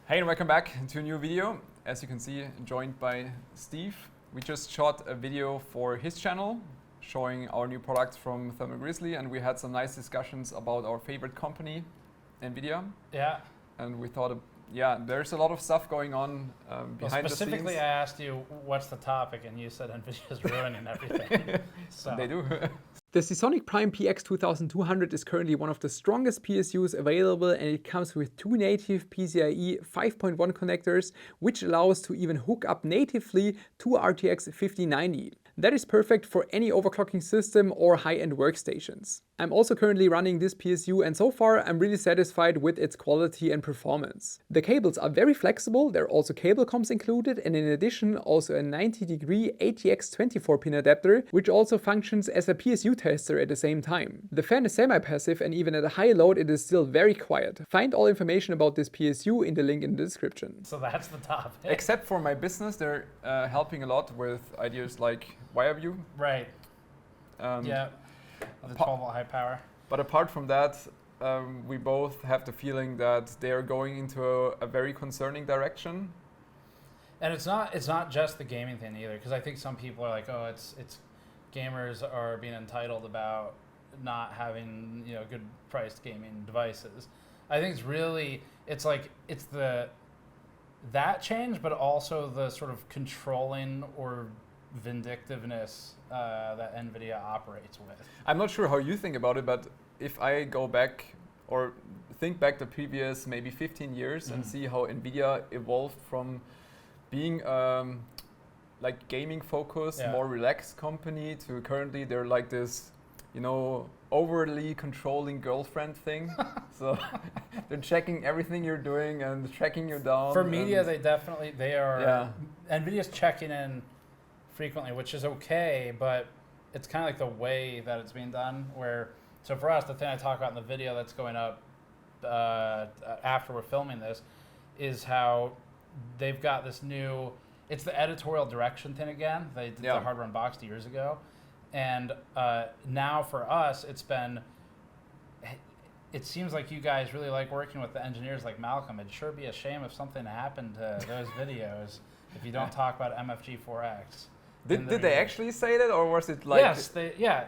Hey and welcome back to a new video. As you can see, joined by Steve. We just shot a video for his channel showing our new products from Thermal Grizzly, and we had some nice discussions about our favorite company, Nvidia. Yeah. And we thought, there's a lot of stuff going on behind the scenes. Specifically, I asked you, what's the topic? And you said Nvidia's ruining everything. So. They do. The Seasonic PX 2200 is currently one of the strongest PSUs available, and it comes with two native PCIe 5.1 connectors, which allows to even hook up natively to RTX 5090. That is perfect for any overclocking system or high-end workstations. I'm also currently running this PSU, and so far I'm really satisfied with its quality and performance. The cables are very flexible, there are also cable comms included, and in addition also a 90-degree ATX 24-pin adapter, which also functions as a PSU tester at the same time. The fan is semi-passive, and even at a high load it is still very quiet. Find all information about this PSU in the link in the description. So that's the topic. Except for my business, they're helping a lot with ideas like WireView. Right. Yeah. The 12-volt high power. But apart from that, we both have the feeling that they are going into a very concerning direction. And it's not just the gaming thing either, because I think some people are like, oh, it's gamers are being entitled about not having good priced gaming devices. I think it's that change, but also the sort of controlling or vindictiveness that Nvidia operates with. I'm not sure how you think about it, but if I go back or think back the previous maybe 15 years and see how Nvidia evolved from being like gaming focused, more relaxed company to currently they're like this, overly controlling girlfriend thing. So they're checking everything you're doing and tracking you down. For media, they are. Yeah. Nvidia's checking in frequently, which is okay, but it's kind of like the way that it's being done. So for us, the thing I talk about in the video that's going up after we're filming this is how they've got this new. It's the editorial direction thing again. They did the Hardware Unboxed years ago, and now for us, it seems like you guys really like working with the engineers like Malcolm. It'd sure be a shame if something happened to those videos if you don't talk about MFG4X. Did they actually say that, or was it like? Yes,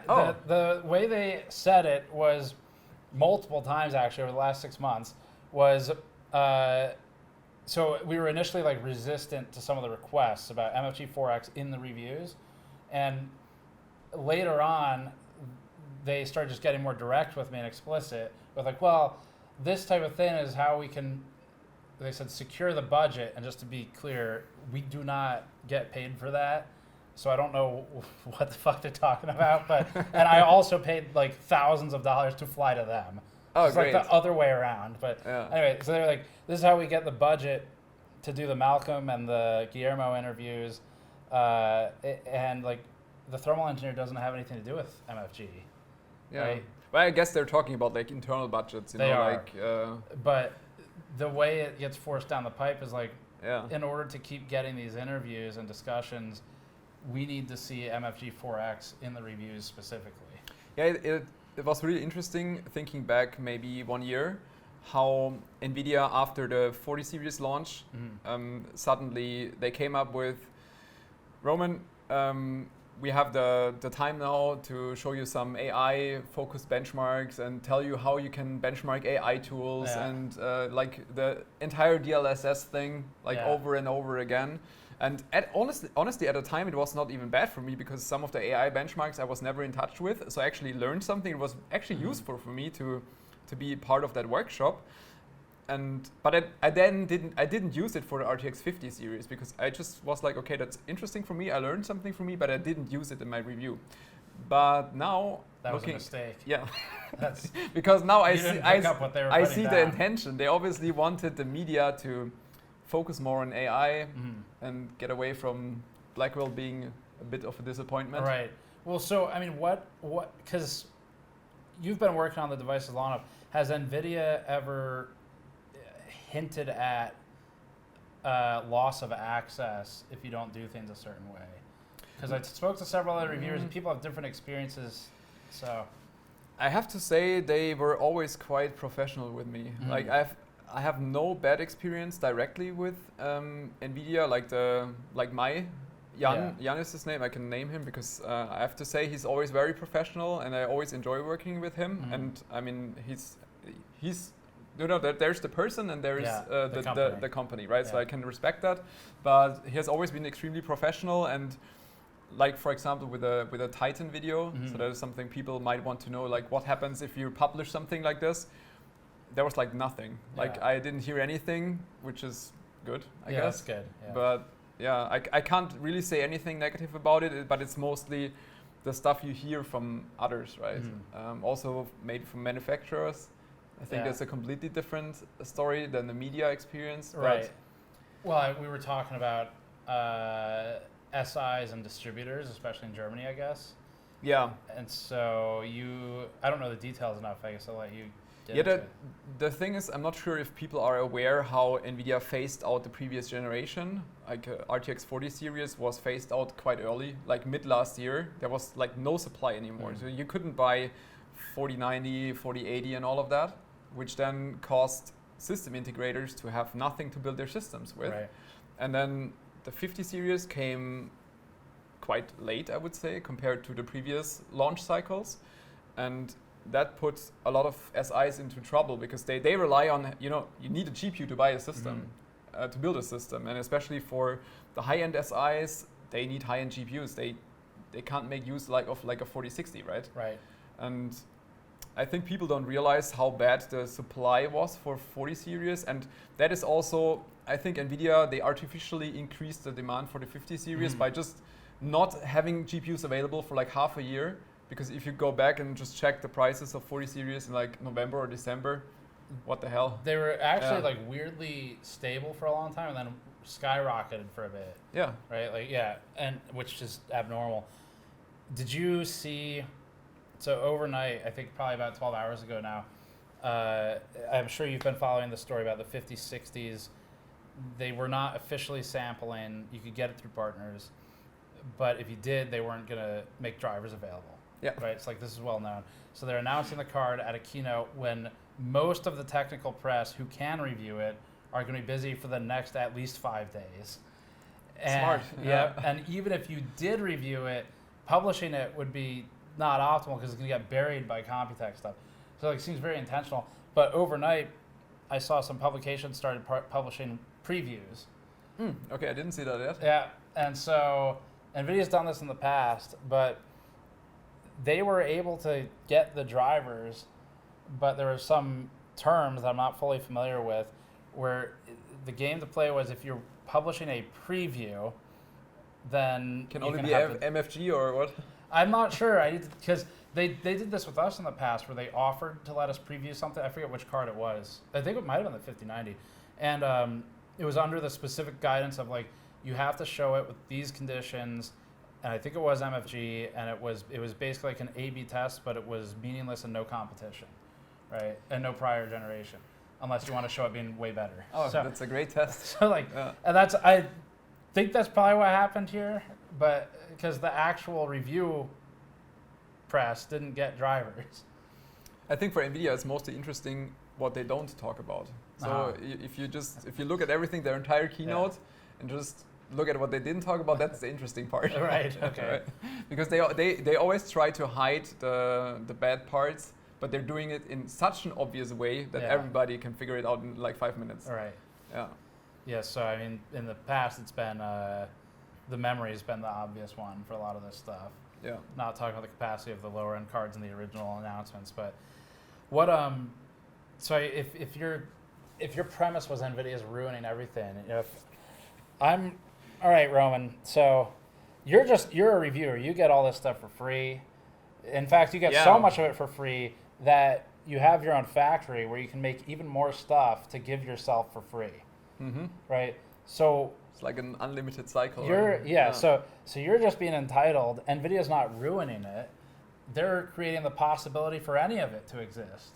Oh. The way they said it was multiple times actually over the last 6 months was. So we were initially like resistant to some of the requests about MFG4X in the reviews, and later on, they started just getting more direct with me and explicit with like, well, this type of thing is how we can. They said secure the budget, and just to be clear, we do not get paid for that. So I don't know what the fuck they're talking about, and I also paid like thousands of dollars to fly to them. Oh, it's great. like the other way around. But anyway, so they're like, this is how we get the budget to do the Malcolm and the Guillermo interviews, and like the thermal engineer doesn't have anything to do with MFG. Yeah. Right? Well, I guess they're talking about like internal budgets. They are. But the way it gets forced down the pipe is like, in order to keep getting these interviews and discussions, we need to see MFG4X in the reviews specifically. Yeah, it was really interesting thinking back maybe 1 year, how Nvidia after the 40 series launch, suddenly they came up with, Roman, we have the time now to show you some AI focused benchmarks and tell you how you can benchmark AI tools and like the entire DLSS thing over and over again. And honestly, at the time, it was not even bad for me because some of the AI benchmarks I was never in touch with. So I actually learned something. It was actually useful for me to be part of that workshop. But I didn't use it for the RTX 50 series because I just was like, okay, that's interesting for me. I learned something from me, but I didn't use it in my review. But now that was a mistake. Yeah, because now I see down. The intention. They obviously wanted the media to focus more on AI and get away from Blackwell being a bit of a disappointment. Right. Well, so I mean, what? Because you've been working on the devices long enough. Has Nvidia ever hinted at loss of access if you don't do things a certain way? Because I spoke to several other reviewers, and people have different experiences. So I have to say they were always quite professional with me. Like I have no bad experience directly with Nvidia. Jan is his name. I can name him because I have to say he's always very professional, and I always enjoy working with him. And I mean, he's there's the person and there's the company, right? Yeah. So I can respect that, but he has always been extremely professional. And like, for example, with a Titan video, so that is something people might want to know, like what happens if you publish something like this. There was like nothing. Like I didn't hear anything, which is good, I guess. That's good. Yeah. But yeah, I can't really say anything negative about it, but it's mostly the stuff you hear from others, right? Also maybe from manufacturers. I think that's a completely different story than the media experience. Right. Well, we were talking about SIs and distributors, especially in Germany, I guess. Yeah. And so I don't know the details enough. I guess I'll let you. The thing is, I'm not sure if people are aware how Nvidia phased out the previous generation. Like RTX 40 series was phased out quite early, like mid last year. There was like no supply anymore. So you couldn't buy 4090, 4080 and all of that, which then caused system integrators to have nothing to build their systems with. Right. And then the 50 series came quite late, I would say, compared to the previous launch cycles. And that puts a lot of SIs into trouble because they rely on, you need a GPU to buy a system, to build a system. And especially for the high-end SIs, they need high-end GPUs. They can't make use of a 4060, right? Right. And I think people don't realize how bad the supply was for 40 series. And that is also, I think Nvidia, they artificially increased the demand for the 50 series by just not having GPUs available for like half a year. Because if you go back and just check the prices of 40 series in like November or December, what the hell? They were actually like weirdly stable for a long time and then skyrocketed for a bit. Yeah. Right? And which is abnormal. Did you see, so overnight, I think probably about 12 hours ago now, I'm sure you've been following the story about the 5060s. They were not officially sampling. You could get it through partners. But if you did, they weren't going to make drivers available. Yeah. Right. It's like this is well known. So they're announcing the card at a keynote when most of the technical press who can review it are going to be busy for the next at least 5 days. Smart. Yeah. And even if you did review it, publishing it would be not optimal because it's going to get buried by Computex stuff. So it seems very intentional. But overnight, I saw some publications started publishing previews. Okay, I didn't see that yet. Yeah. And so NVIDIA's done this in the past, but they were able to get the drivers, but there were some terms that I'm not fully familiar with where the game to play was if you're publishing a preview, then can only be MFG or what? I'm not sure. Because they did this with us in the past where they offered to let us preview something. I forget which card it was. I think it might have been the 5090. And it was under the specific guidance of like, you have to show it with these conditions. And I think it was MFG, and it was basically like an A/B test, but it was meaningless and no competition, right? And no prior generation, unless you want to show it being way better. Oh, so, that's a great test. So and I think that's probably what happened here, but because the actual review press didn't get drivers. I think for Nvidia, it's mostly interesting what they don't talk about. So if you look at everything, their entire keynote, and just look at what they didn't talk about, that's the interesting part. Right, okay. Right? Because they always try to hide the bad parts, but they're doing it in such an obvious way that everybody can figure it out in like 5 minutes. Right. Yeah. Yeah, so I mean, in the past it's been, the memory's been the obvious one for a lot of this stuff. Yeah. Not talking about the capacity of the lower end cards in the original announcements, but what, so if your premise was NVIDIA's ruining everything, all right, Roman. So you're a reviewer. You get all this stuff for free. In fact, you get so much of it for free that you have your own factory where you can make even more stuff to give yourself for free. Right? So it's like an unlimited cycle. So you're just being entitled. NVIDIA's not ruining it. They're creating the possibility for any of it to exist.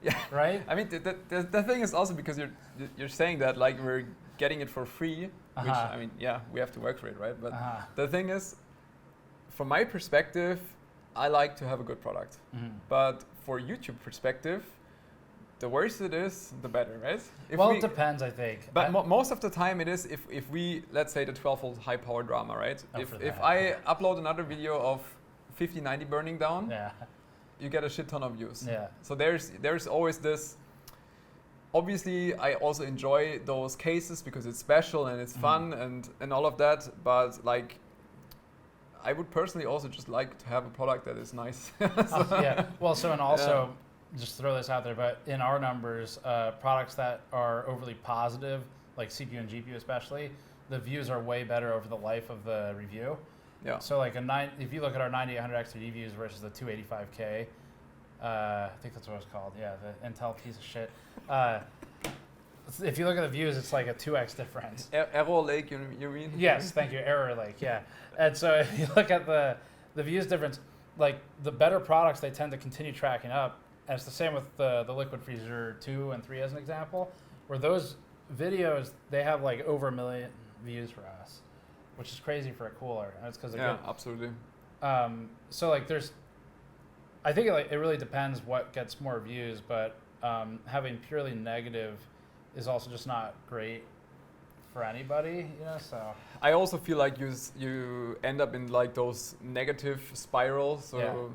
Yeah. Right? I mean, the thing is also because you're saying that like we're getting it for free, which, I mean, we have to work for it, right? But the thing is, from my perspective, I like to have a good product. But for YouTube perspective, the worse it is, the better, right? It depends, I think. But most of the time it is if we, let's say the 12-volt high power drama, right? If I upload another video of 5090 burning down, you get a shit ton of views. Yeah. So there's always this. Obviously, I also enjoy those cases because it's special and it's fun and all of that. But like, I would personally also just like to have a product that is nice. Well, just throw this out there, but in our numbers, products that are overly positive, like CPU and GPU especially, the views are way better over the life of the review. Yeah. So like if you look at our 9800 X3D views versus the 285K, I think that's what it's called. Yeah, the Intel piece of shit. If you look at the views, it's like a 2x difference. Error Lake, you mean? Yes, thank you, Error Lake. Yeah, and so if you look at the views difference, like the better products, they tend to continue tracking up. And it's the same with the Liquid Freezer 2 and 3 as an example, where those videos, they have like over 1 million views for us, which is crazy for a cooler. And it's because absolutely. So like I think it really depends what gets more views, but having purely negative is also just not great for anybody, so. I also feel like you end up in like those negative spirals. So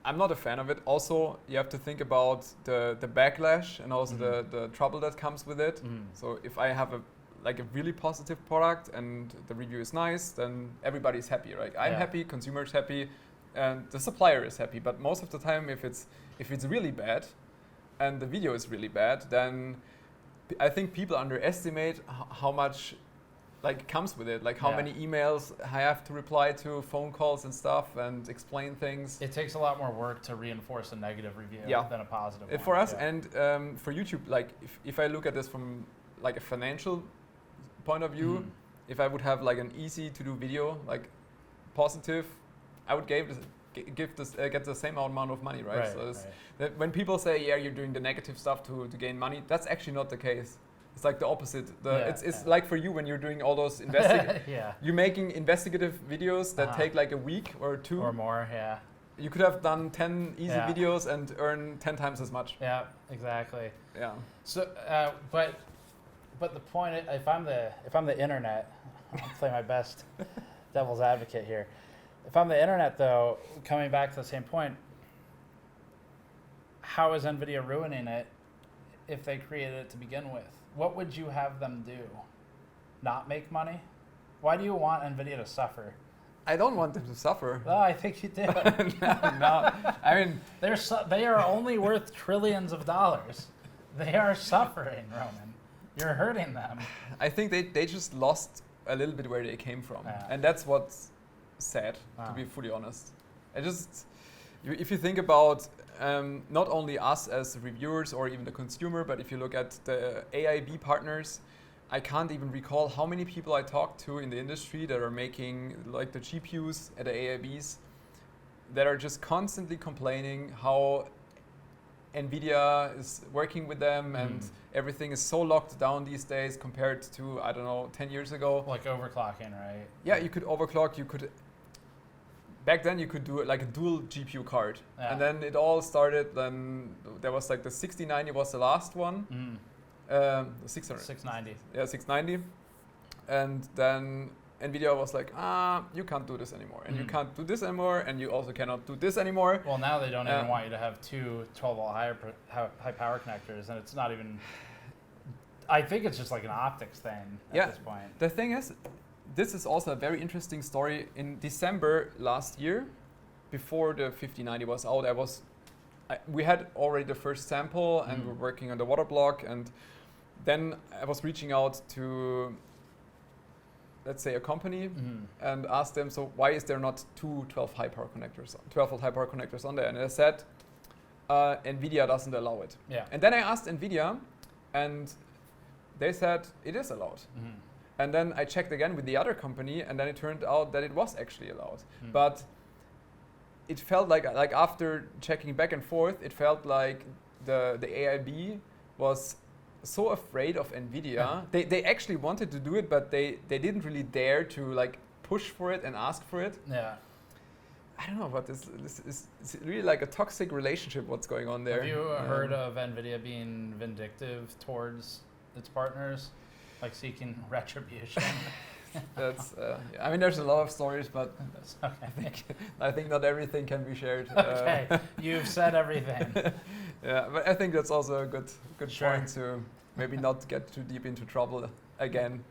I'm not a fan of it. Also, you have to think about the backlash and also the trouble that comes with it. So if I have a really positive product and the review is nice, then everybody's happy, right? I'm happy, consumers happy, and the supplier is happy. But most of the time, if it's really bad and the video is really bad, then I think people underestimate how much comes with it, like how many emails I have to reply to, phone calls and stuff, and explain things. It takes a lot more work to reinforce a negative review than a positive one. For us and for YouTube, like if I look at this from like a financial point of view, if I would have like an easy to do video, like positive, I would get the same amount of money, right? So that when people say, you're doing the negative stuff to gain money, that's actually not the case. It's like the opposite. It's like for you when you're doing all those you're making investigative videos that take like a week or 2 or more. You could have done 10 easy videos and earn 10 times as much. Yeah, exactly. Yeah. So, but the point, if I'm the internet, I'll play my best devil's advocate here. If I'm the internet, though, coming back to the same point, how is Nvidia ruining it if they created it to begin with? What would you have them do? Not make money? Why do you want Nvidia to suffer? I don't want them to suffer. Oh, I think you do. No. I mean, they are only worth trillions of dollars. They are suffering, Roman. You're hurting them. I think they just lost a little bit where they came from, and that's what's sad, to be fully honest. If you think about not only us as reviewers or even the consumer, but if you look at the AIB partners, I can't even recall how many people I talked to in the industry that are making like the GPUs at the AIBs that are just constantly complaining how Nvidia is working with them and everything is so locked down these days compared to, I don't know, 10 years ago. Like overclocking, right? Yeah, you could overclock, back then you could do like a dual GPU card. And then it all started, then there was like the 6090 was the last one. The 690. Yeah, 690. And then Nvidia was like, you can't do this anymore. And you can't do this anymore. And you also cannot do this anymore. Well, now they don't even want you to have 2 12-volt high power connectors. And it's not even, I think it's just like an optics thing at this point. The thing is, this is also a very interesting story. In December last year, before the 5090 was out, we had already the first sample and we're working on the water block. And then I was reaching out to, let's say, a company and asked them, so why is there not 2 12 high power connectors on there? And they said, Nvidia doesn't allow it. Yeah. And then I asked Nvidia, and they said it is allowed. And then I checked again with the other company, and then it turned out that it was actually allowed. But it felt like after checking back and forth, it felt like the AIB was so afraid of Nvidia. They actually wanted to do it, but they didn't really dare to like push for it and ask for it. Yeah. I don't know what this is. It's really like a toxic relationship. What's going on there? Have you heard of Nvidia being vindictive towards its partners, like seeking retribution? That's. I mean, there's a lot of stories, but Okay. I think not everything can be shared. Okay, you've said everything. Yeah, but I think that's also a good Sure. point to maybe not get too deep into trouble again.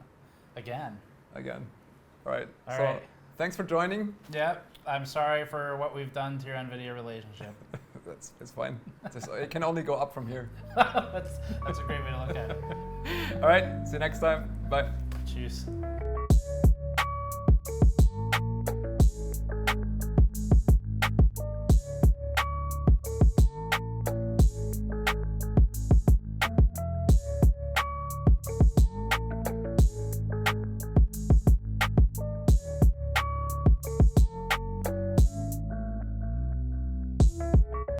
Again. All right. All so right. thanks for joining. Yeah, I'm sorry for what we've done to your Nvidia relationship. It's fine. It can only go up from here. That's a great way to look at it. All right. See you next time. Bye. Cheers.